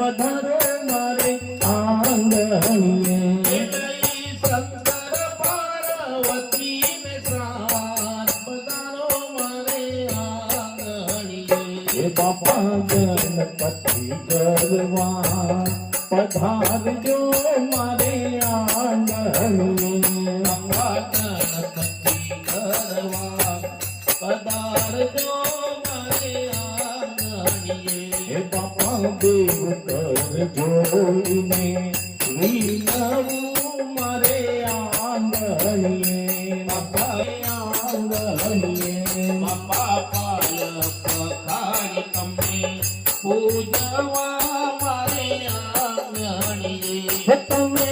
પધારો મારે આંગણીએ શંકર પાર્વતી ને સાથ પધારો મારે આંગણીએ બાપા ગણપતિ ગરવા પધારજો મારે આંગણીએ બાપા ગણપતિ ગરવા પધારજો મારે આંગણીએ બાપા દેવ કર જોઈને વિનવું મારે આંગણીએ બાપા આંગણીએ બાપા પાય પખારી તમને પૂજવા મારે આંગણીએ તમે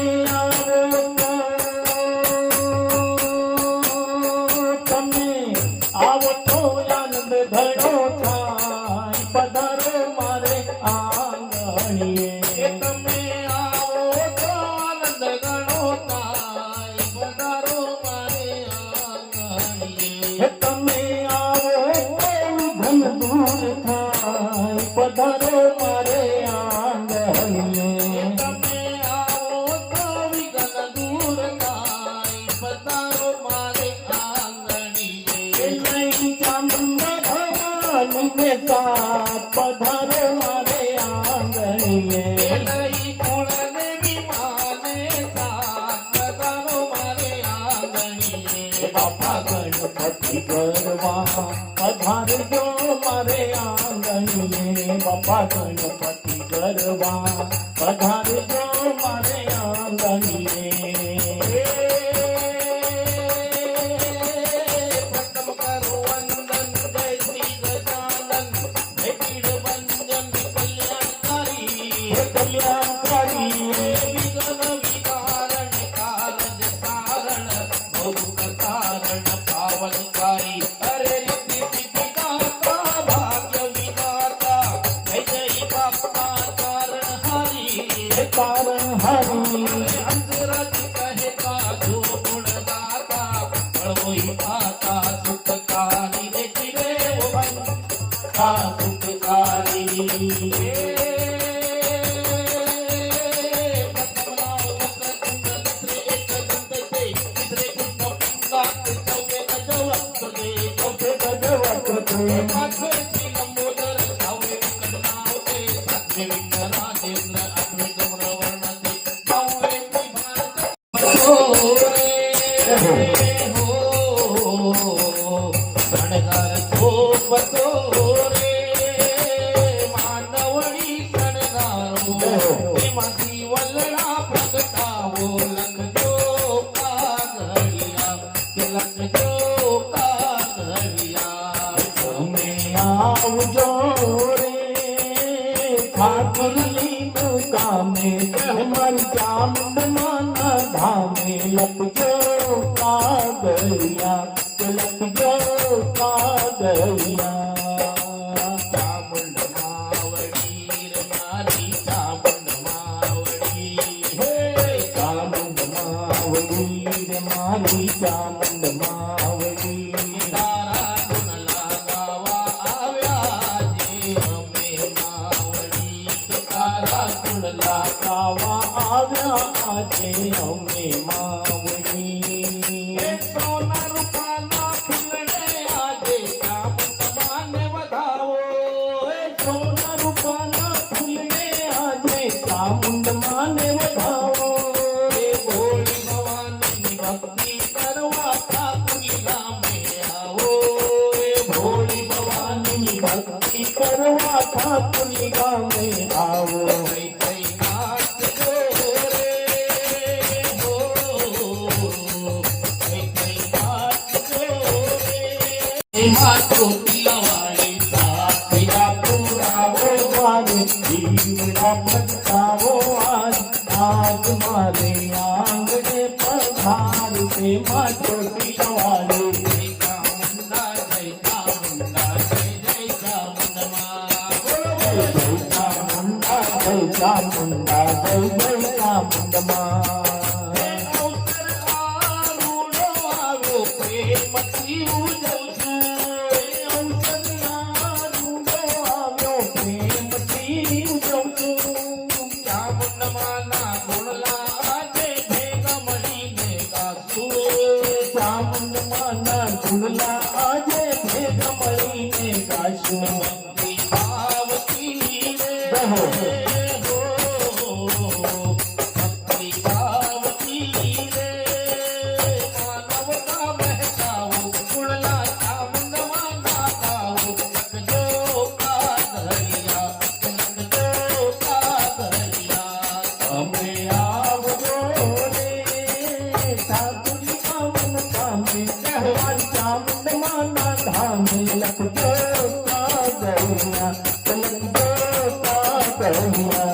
આવો તો આનંદ ઘણો થાય પધારો મારે આંગણીએ તમે આવો તો આનંદ ઘણો થાય પધારો મારે આંગણીએ તમે આવો ધન દૂર થાય પધારો મારે આંગણીએ તમે આવો તો વિઘ્ન દૂર થાય પધારો મારે આંગણીએ નહીં ચામુંડા ભવાની ને સાથ પધારો મારે આંગણીએ લઈ કુળદેવી માને સાથ પધારો મારે આંગણીએ બાપા ગણપતિ ગરવા પધારજો મારે આંગણીએ બાપા ગણપતિ ગરવા પધારજો મારે આંગણીએ પ્રથમ કરો વંદન જય શ્રી ગજાનન જય પીડ ભંજન કલ્યાણકારી કલ્યાણકારી વિઘ્ન વિકારણ કારજ કારણ ભોગ કારણ પાવનકારી અરે રિદ્ધિ સિદ્ધિ દાતા ભાગ્ય વિધાતા જય જય બાપા કારણ હરી કારણ હરી અંતરજ કહે કાજો ગુણદાતા બળવોઈ માતા સુખકારી રે ચિરે વંશા સુખકારી આવજો રે ઠાકુરની મુકામે મારી ચામુંડમાના ધામે લપજો કાગળિયા લપજો કાગળિયા ચામુંડ માવડી રે મારી ચામુંડ માવડી હે ચામુંડ માવડી રે મારી ચામુંડ માવડી તારા ગુણ લગાવા આવ્યા જે અમે માવડી તારા ગુણ લગાવા આવ્યા આજે અમે માવડી સોના રૂપાના ફૂલને આજે ચામુંડ માને વધાવો સોના રૂપાના ફૂલને આજે ચામુંડ માને વધાવો એ ભોળી ભવાનીની ભક્તિ કરવા ઠાકુરી ગામે આવો એ ભોળી ભવાનીની ભક્તિ કરવા ઠાકુરી ગામે આવો થઈ થઈ નાચજો રે હો થઈ થઈ નાચજો રે માતો પિલાવાળી સાથિયા પુરાવો મારે જીવડા પટકાવો આજ મારે આંગણે પધાર છે માં ચોટી સવારે જય ચામુંડા જય ચામુંડા જય જય ચામુંડમાં જય ચામુંડા જય જય ચામુંડમાં અવસર આરૂડો આવ્યો પ્રેમથી ઉજવશું અવસર આરૂડો આવ્યો પ્રેમથી ઉજવશું ભક્તિ ભાવથી રે માનવતા મહેકાવો ગુણલા ચામુંડમાં નાખાવો લખજો કાગળિયા લખજો કાગળિયા અમે આવજો રે ઠાકોરજી પાવન પામે કહેવાય ચામુંડમાં ના ધામે લખજો કાગળિયા લખજો કાગળિયા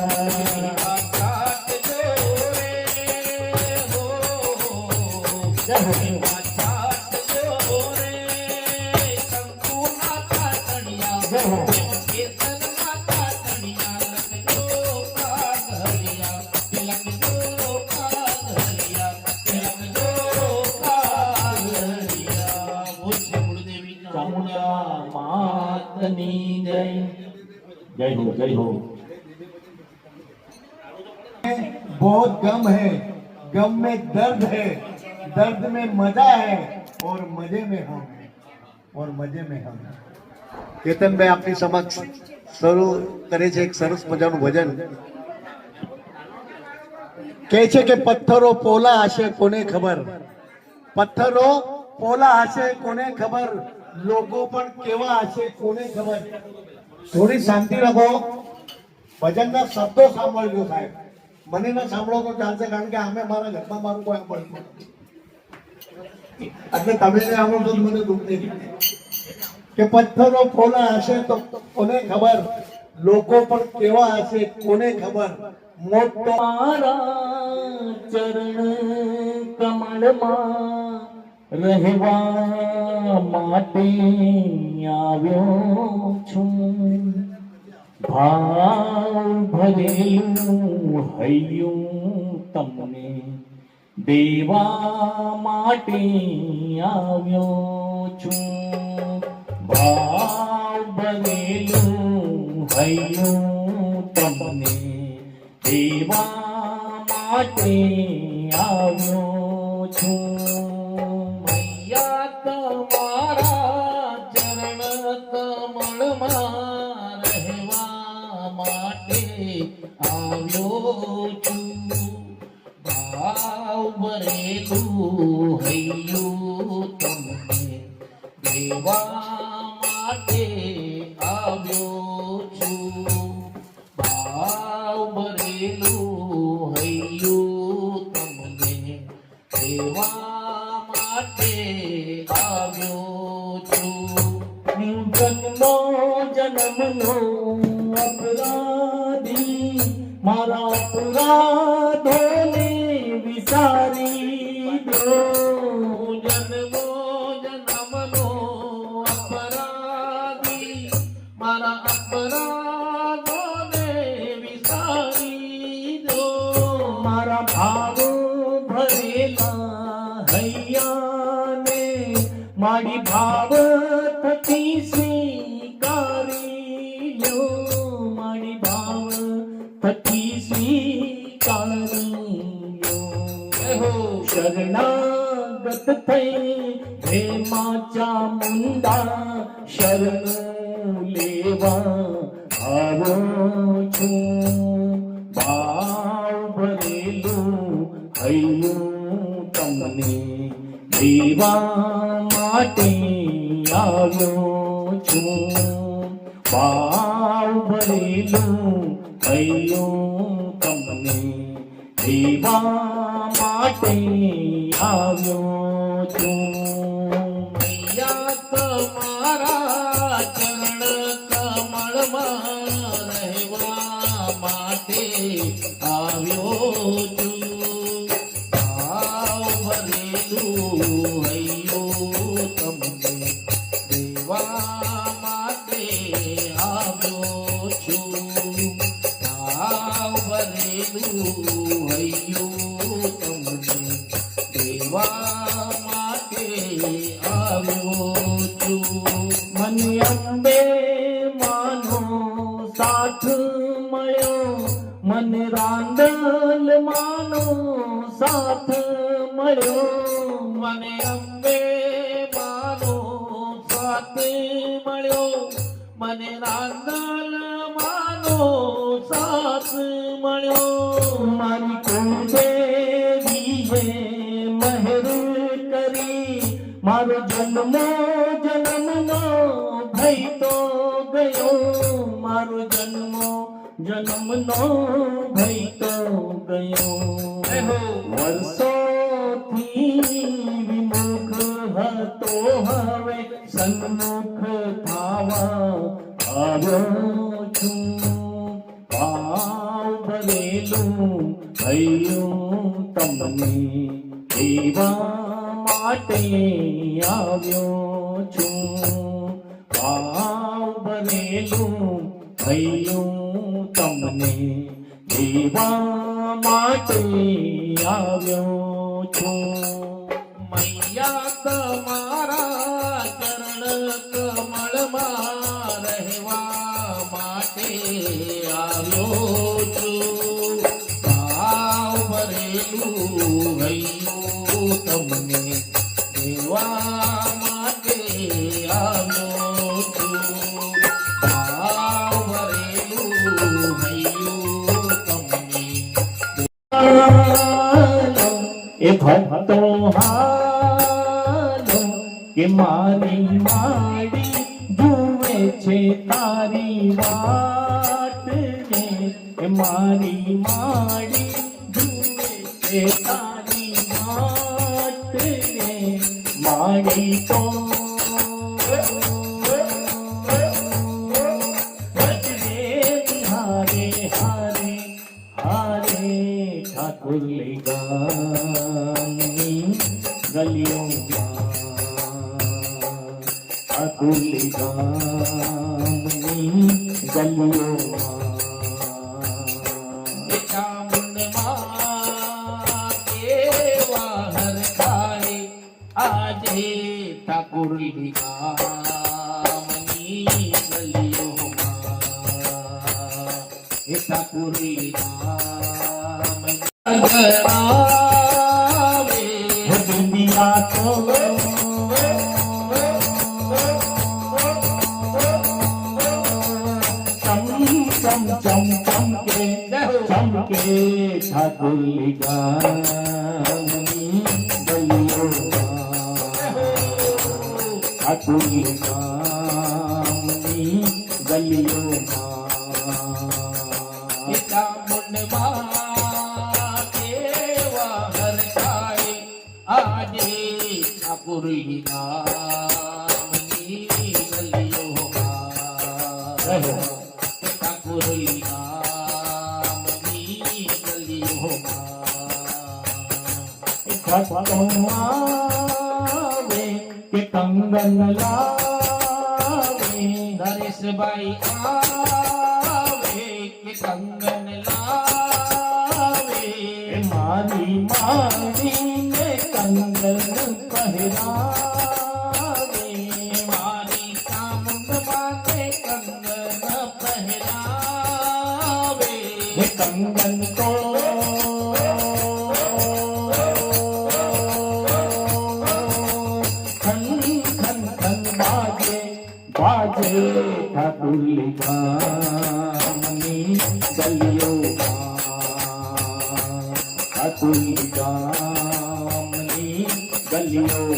ચામુંડા માતની જય જય હો જય હો बहुत गम है गम में दर्द है दर्द में मजा है और मजे में हम हैं और मजे में हम हैं કેતનભાઈ આપની સમક્ષ શરૂ કરે છે એક સરસ મજાનું ભજન કહે છે કે પથ્થરો પોલા હશે કોને ખબર પથ્થરો પોલા હશે કોને ખબર લોકો પણ કેવા હશે કોને ખબર થોડી શાંતિ રાખો ભજનના શબ્દો સાંભળજો સાહેબ મને ના સાંભળો તો ચાલશે કારણ કે અમે મારા ઘરમાં મારું કોઈ સાંભળતું એટલે તમે ને સાંભળો તો મને દુઃખ નહીં કે પથ્થરો પોલા હશે તો કોને ખબર લોકો પણ કેવા હશે કોને ખબર મોટો મારા ચરણ કમળમાં રહેવા માટે આવ્યો છું ભાવ ભરેલું હૈયું તમને દેવા માટે આવ્યો છું ભાવ ભરેલું હૈયું તમને દેવા માટે આવ્યો છું મૈયા તમારા ચરણ કમળમાં રહેવા માટે આવ્યો છું ભાવ ભરેલું હૈયું તમને દેવા માટે આવ્યો છું ભાવ ભરેલું હૈયું તમને દેવા માટે આવ્યો છું જન્મો જન્મનો અપરાધી મારા અપરાધોને વિસારી દો જન્મો જન્મનો અપરાધી મારા અપરાધોને વિસારી દો મારા ભાવો ભરેલા હૈયાને મારી ભાવ થકી સ્વીકારી લો મારી ભાવ થકી સ્વીકારી લો શરણાગત થઈ હે મા ચામુંડા શરણ લેવા આવો છું ભાવ ભરેલું હૈયું તમને દેવા માટે આવ્યો છું ભાવ ભરેલું હૈયું તમને દેવા માટે આવ્યો છું મૈયા તમારા ચરણ કમળમાં રહેવા માટે આવ્યો છું ભાવ ભરેલું હૈયું તમને દેવા માટે આવ્યો છું ભાવ ભરેલું હૈયું તમને દેવા માટે આવ્યો છું મને અંબે માનો સાથ મળ્યો મને રાંદલ માનો સાથ મળ્યો મને અંબે માનો સાથ મળ્યો મને રાંદલ માનો સાથ મળ્યો મારી કુળદેવીએ મહેર કરી મારો જન્મનો ભઈ તો ગયો મારો જન્મનો ભઈ તો ગયો વર્ષોથી વિમુખ હતો હવે સન્મુખ થવા આવ્યો છું ભાવ ભરેલું થયું તમને એવા માટે આવ્યો છું ભાવ ભરેલું થયું તમને એવા માટે આવ્યો છું મૈયા તમારા ચરણ કમળમાં રહેવા માટે આવ્યો છું ભાવ ભરેલું હૈયું તમને દેવા માટે આવ્યો છું ભાવ ભરેલું હૈયું તમને એ ભક્તો હાલો કે મારી માડી જુએ છે તારી વાટ ને એ મારી માડી જુએ છે તારી વાટ ને માડી તો હારે હારે હારે ઠાकुर गानी गलियों ठाकुर गानी गलियों આજે ઠાકુર ગામની ગલીઓમાં એ ઠાકુર ગરાવે दुनिया तो चमके ठाकुर गानी गलियों ठाकुर गानी गलियों આજે ઠાકુર ગામની ગલીઓમાં ઠાકુર ગામની ગલીઓમાં के कंगन लावे નરેશભાઈ આવે કે કંગન લાવે मारी मारी ने कंगन पहरावे મારી કામુંડ માતે કંગન પહેરાવે ये कंगन को खन खन खन बाजे बाजे ठाकुर गानी गलियों ठाकुर गानी गलियों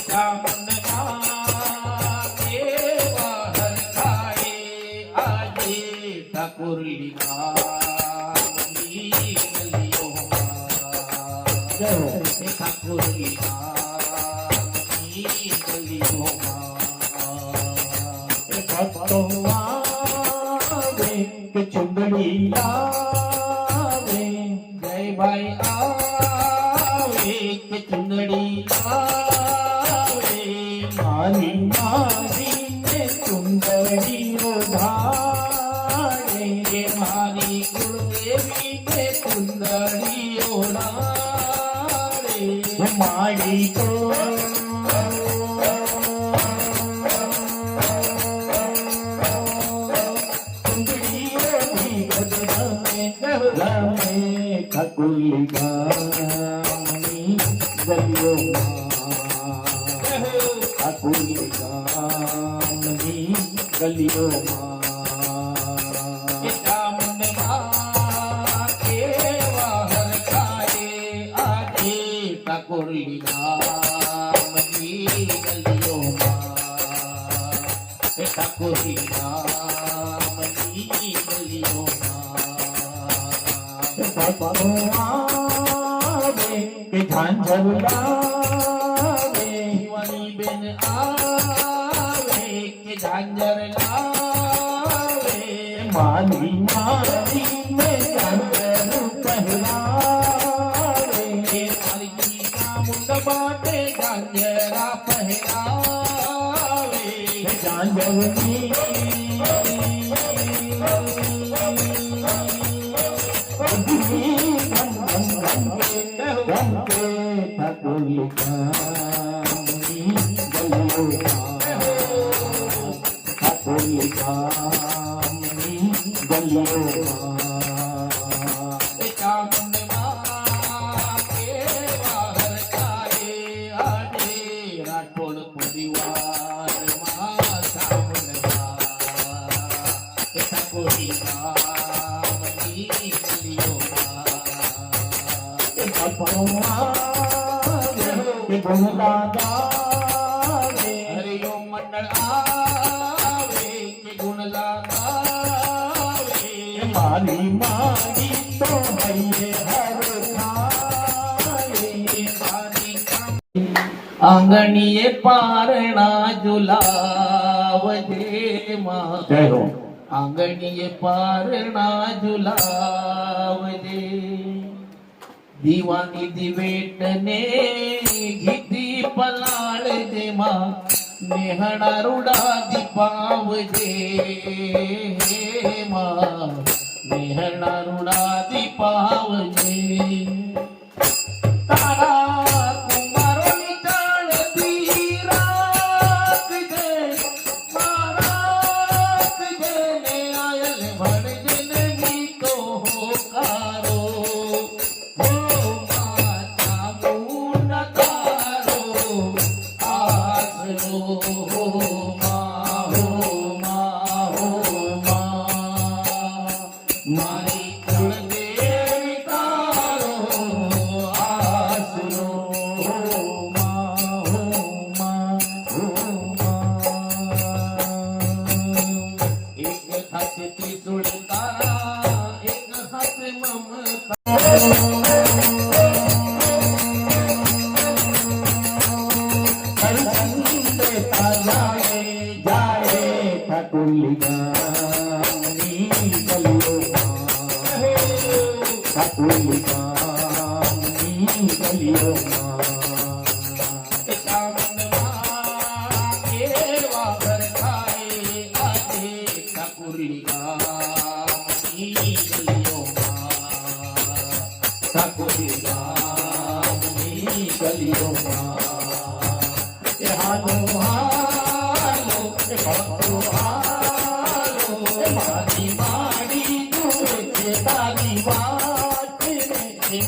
કામુંડ માતે વાહર ખાએ આજે ઠાકુર ગામની ગલીઓમાં ઠાકુર ગામની ગલીઓમાં भक्तो आवे के चुंदड़ी लावे જય ભાઈ આવે કે ચુંદડી લાવે मारी मारी ने चुंदड़ी ओढ़ाए કે મારી કુળદેવી કે ચુંદડી ઓળાવે माड़ी को चुंदड़ी ओढ़ी गजरमे रमे ठाकुर गानी गलियों ठाकुर गानी गलियों गलियों पत्थरो आवे के झांझर लावे दिवाली बेन आवे के झांझर लावे माली माली में झांझर पहरावे मालकी का मुंड बाटे झांझरा पहरावे झांझर नी राठोड परिवार माझा मुलगा कोणी कामनी गलियों हरिओम मंडळ आवे के गुण लागावे माली माली तो भैये हर खाए आंगणीये पारणा झुलावजे मा जय हो आंगणीये पारणा झुलावजे दिवानी दिवेटने घिती पलाळ जे मा नेहणा रुडा दीपावजे मा नेहणा रुडा दीपावजे तारा कुमारोनी चाळती राखजे राखजे ने आयल भणजेने मी तो होकारो हो माता गुण तारो आसरो हो मा हो मा हो मा मारी कुळदेवी तारो आसरो हो मा हो मा हो मा एक हात त्रिशूळ तारा एक हात ममता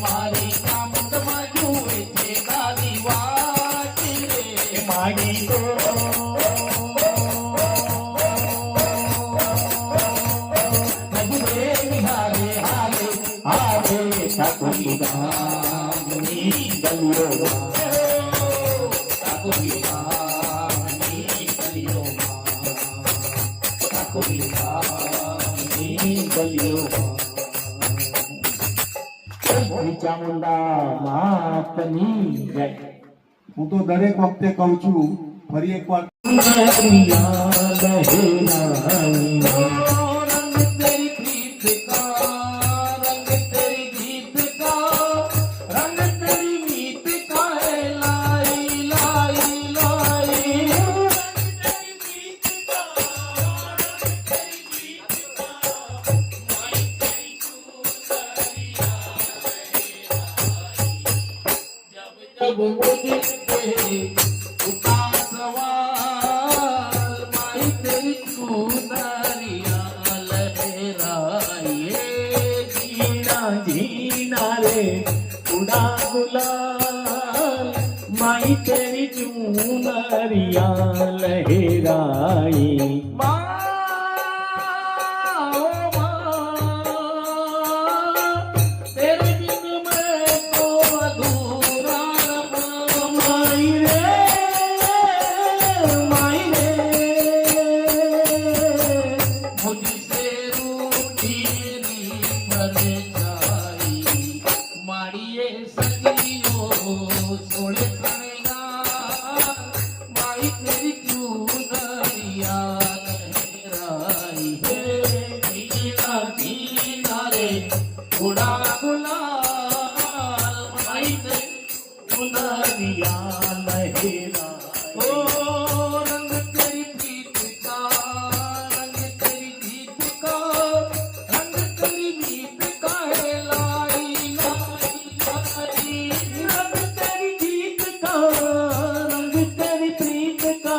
मारी कामत माजूए थे दादी वाट रे मागी तो नजरे निहारे हारे हारे ठाकुरी गामी गलियों ठाकुरी गामी गलियों ठाकुरी गामी गलियों ચામુંડા માતની જય હું તો દરેક વખતે કહું છું ફરી એકવાર रंग तेरी प्रीत का रंग तेरी जीत का रंग तेरी मीत का है लाई लाई लाई रंग तेरी प्रीत का रंग तेरी जीत का माई तेरी चूनरिया जब जब वो दिल पे उठा सवाल माई तेरी चूनरिया लहराए जीना जीना रे उड़ा गुलाल माई तेरी चूनरिया लहराई माँ ओ माँ तेरे बिन मैं तो अधूरा रहा माई रे मुझसे रूठ तेरी परछाई माड़िए सजियो सोले कन्हैया माई तेरी चूनरिया लहराई है नीला किनारे उड़ा गुलाल माई तेरी चूनरिया लहराई ओ रंग तेरी प्रीत का रंग तेरी जीत का रंग तेरी मीत का है लाई लाई लाई रंग तेरी जीत का रंग तेरी प्रीत का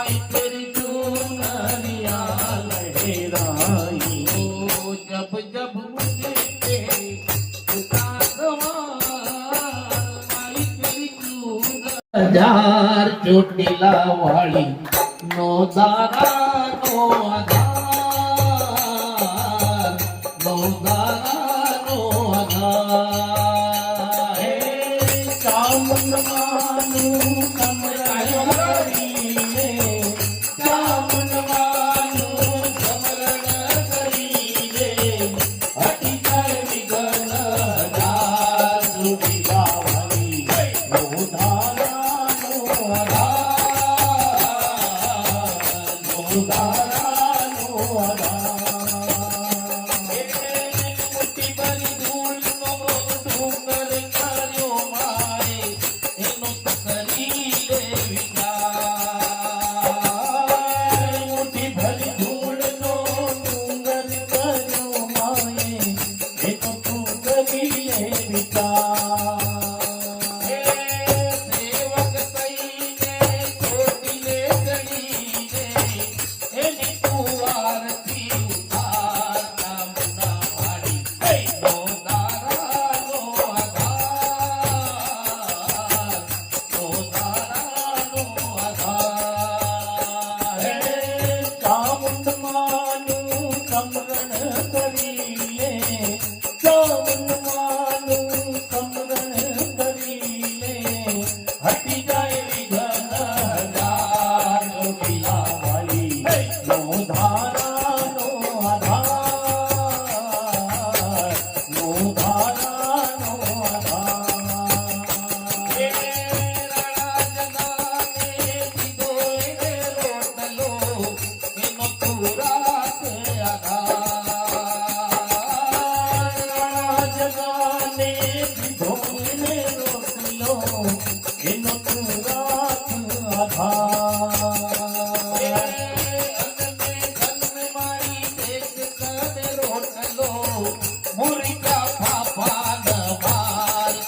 आई तेरी चूनरिया लहराई ओ जब जब मुझे तेरी आई तेरी चूनरिया हजार ચોટીલા વાળી નો દારા નો આધાર નો દારા નો આધાર હે ચામુંડવાનું સમરણ કરીને ચામુંડવાનું સમરણ કરીને હટી જાય વિઘ્ન હજાર ચોટીલા વાળી નો દારા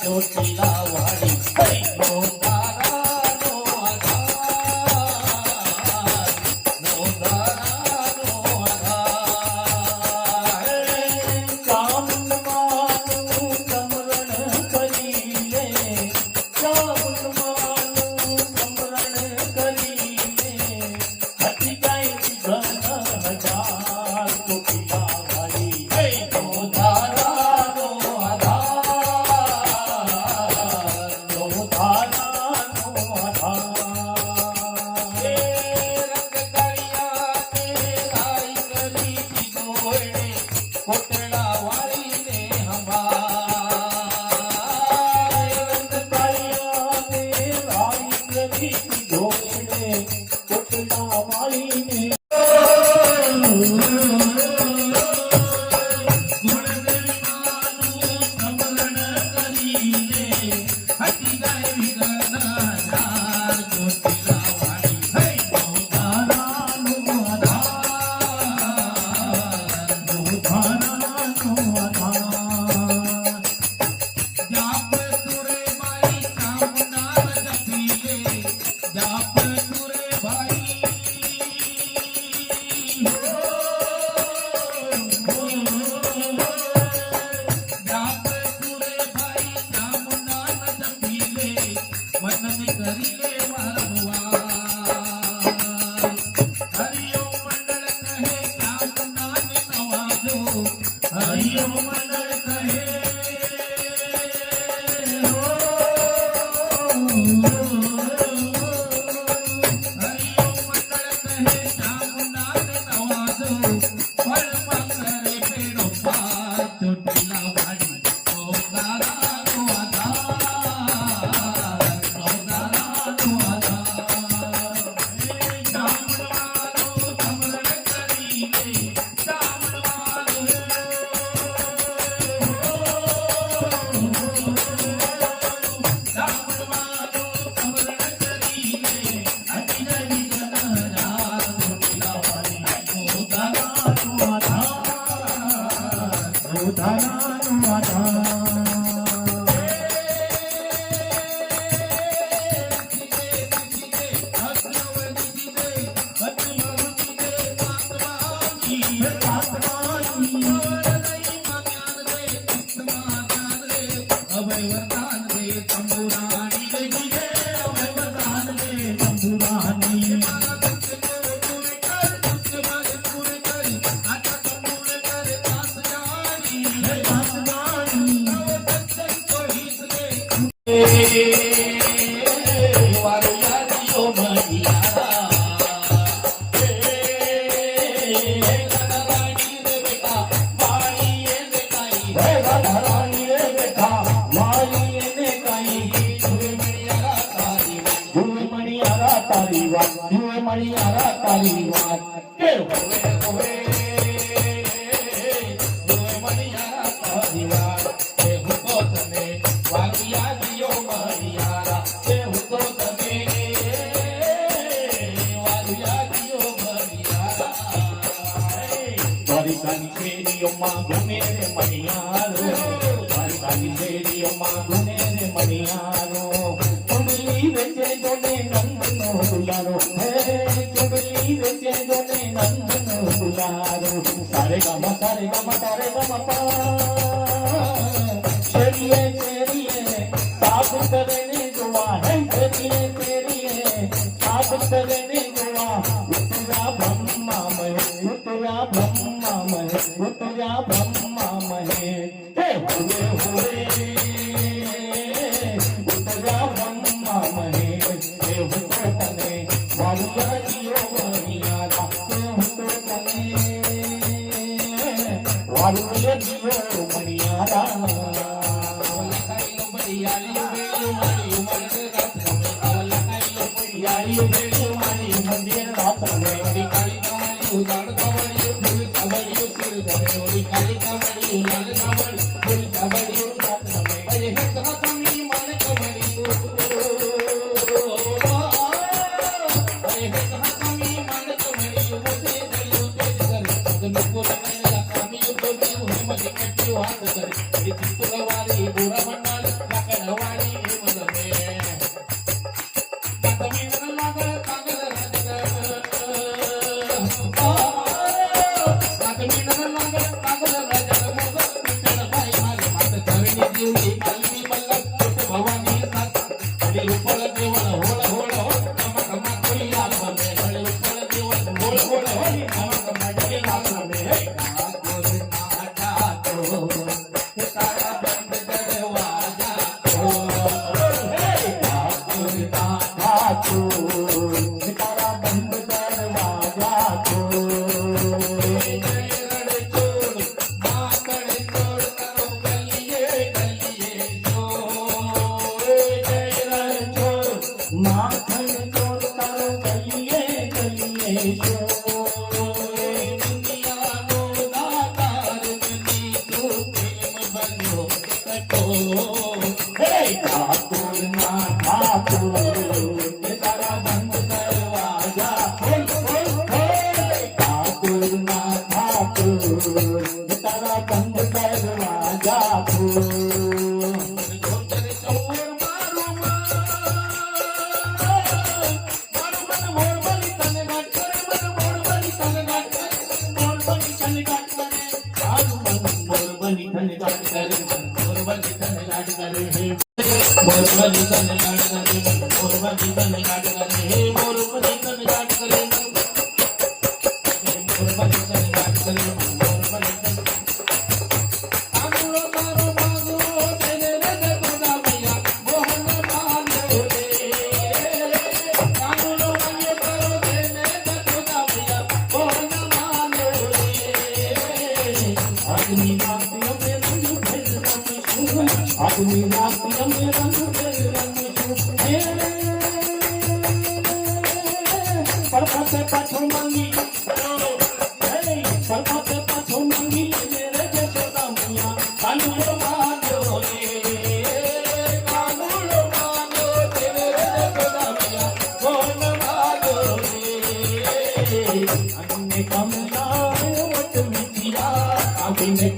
ચોટીલા વાળી નો દારા નો આધાર નો દારા નો આધાર ચામુંડવાનું સમરણ કરીને ચામુંડવાનું સમરણ કરીને હટી જાય વિઘ્ન હજાર ચોટીલા વાળી નો દારા નો सारे गामा तारे गामा पा शेरिए शेरिए साथ करने जुआ है शेरिए शेरिए साथ करने जुआ उतरा ब्रह्मा महे उतरा ब्रह्मा महे उतरा ब्रह्मा महे हे हुए उतरा ब्रह्मा महे हे हुए तने वारुया जियो मरियादा हे हुए तने वारुया जियो मरियादा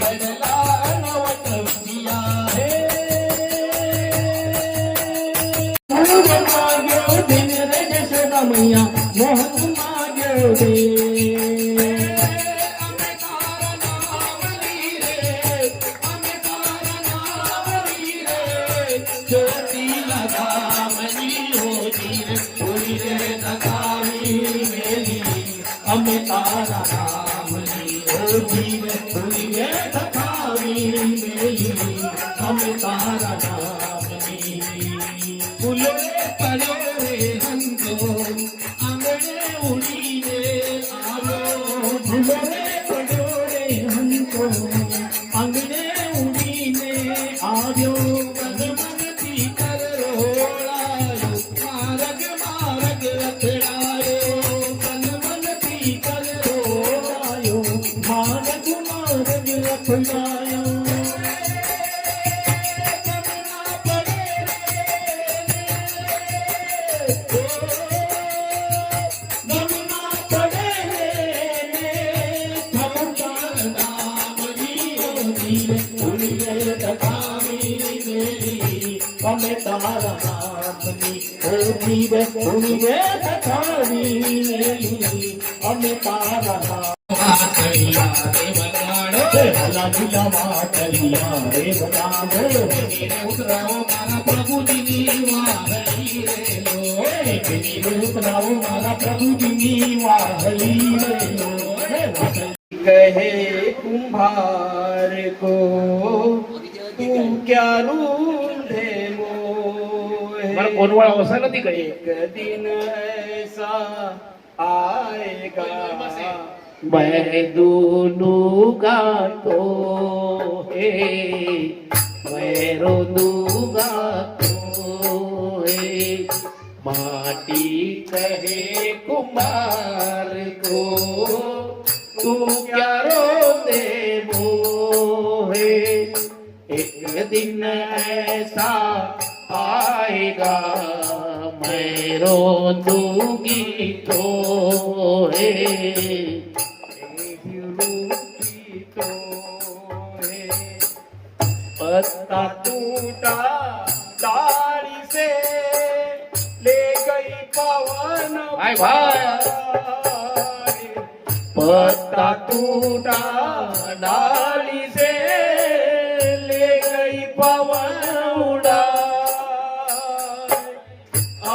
कमला तारा नामनी ओ जीव भूलिए तथावी मेली हमें तारा नामनी फुले पड़ो रे हंसो आंगणे उड़ीने आलो फुले पड़ो रे हंसो आंगणे उड़ीने आयो कदमती कर रोड़ायो मारग मारग रखड़ायो कदमती कर रोड़ायो मारग मारग रखड़ायो हमें तारा नामनी ओ जीव भूलिए तथावी मेली हमें तारा नामनी भला जिला मातलिया रे बजाओ उतराओ मारा प्रभु जी वाहली रे लो उतराओ मारा प्रभु जी वाहली रे लो कहे कुम्हार को तू क्या रूंधे मोहे कोणवाळा वसा नदी काही एक दिन ऐसा आएगा मैं दूंगा तो है मैं दूंगा तो है माटी कहे कुमार को तू क्या रोते मोहे एक दिन ऐसा आएगा मैं रो दूंगी तो है तो है पत्ता टूटा डाली से ले गई पवन भाई भाई पत्ता टूटा डाली से ले गई पवन उड़ा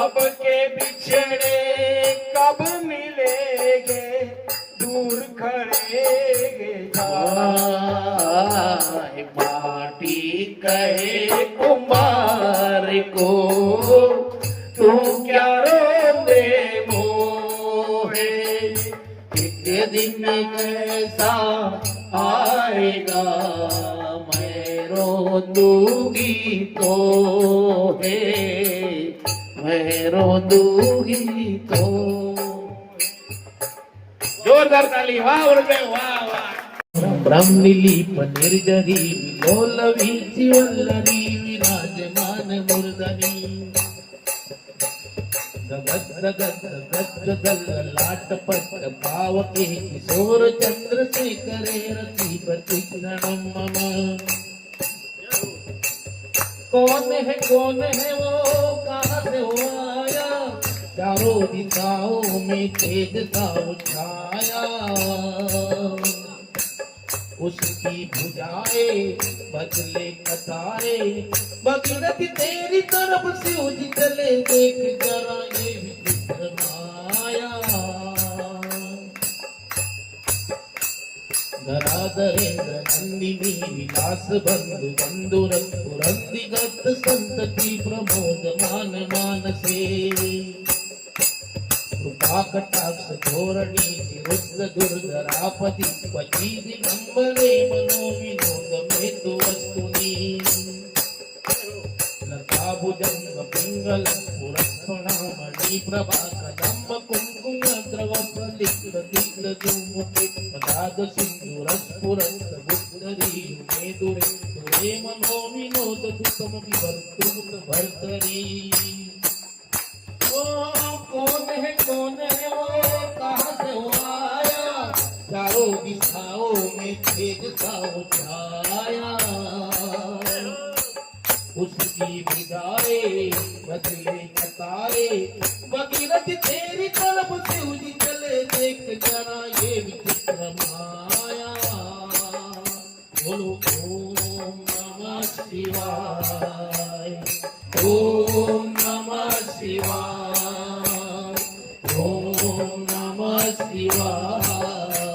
अब के बिछड़े कब मिलेंगे दूर खड़ेगे आए माटी कहे कुमार को तू क्या रोते मोहे एक दिन ऐसा आएगा मैं रो दूंगी तो है मैं रो दूंगी तो जोरदार ताली वाह उर्गे वाह वाह ब्रह्मलिप निर्जरी विलोलवी चिवल्लरी विराजमान मूर्धनी गगद गगद गगद लाटपट पावके किशोर चंद्रशेखरे रति प्रतिक्षणम मम कौन है वो कहाँ से हो आया चारों दिशाओं में तेज सा छाया उसकी भुजाए बदले कतारे भगीरथ तेरी तरफ से उज चले देख जरा ये विचित्र माया धराधरेन्द्र नंदिनी विलास बंधु बंधु रघुरंदिगत संतति प्रमोद मान मानसे कृपा कटाक्ष धोरणी निरुद्ध दुर्धरापति पची दिगंबरे मनो विनोद हेतु वस्तुनि लता भुजंग पिंगल पुरस्फणामणि प्रभा कदम्ब कुंकुम द्रव प्रलिप्त दिग्ध दुमुखे पदाद सिंधु रसपुरस्त बुद्धरी मेदुरे तुरे मनो विनोद दुतम विवर्तुत भर्तरी कौन है वो कहाँ से हो आया चारों दिशाओं में तेज सा छाया उसकी विदाए बदले कतारे भगीरथ तेरी तरफ से उजी चले देख जरा ये विचित्र माया बोलो ओम नमः शिवाय ओम नमः शिवाय ओम नमः शिवाय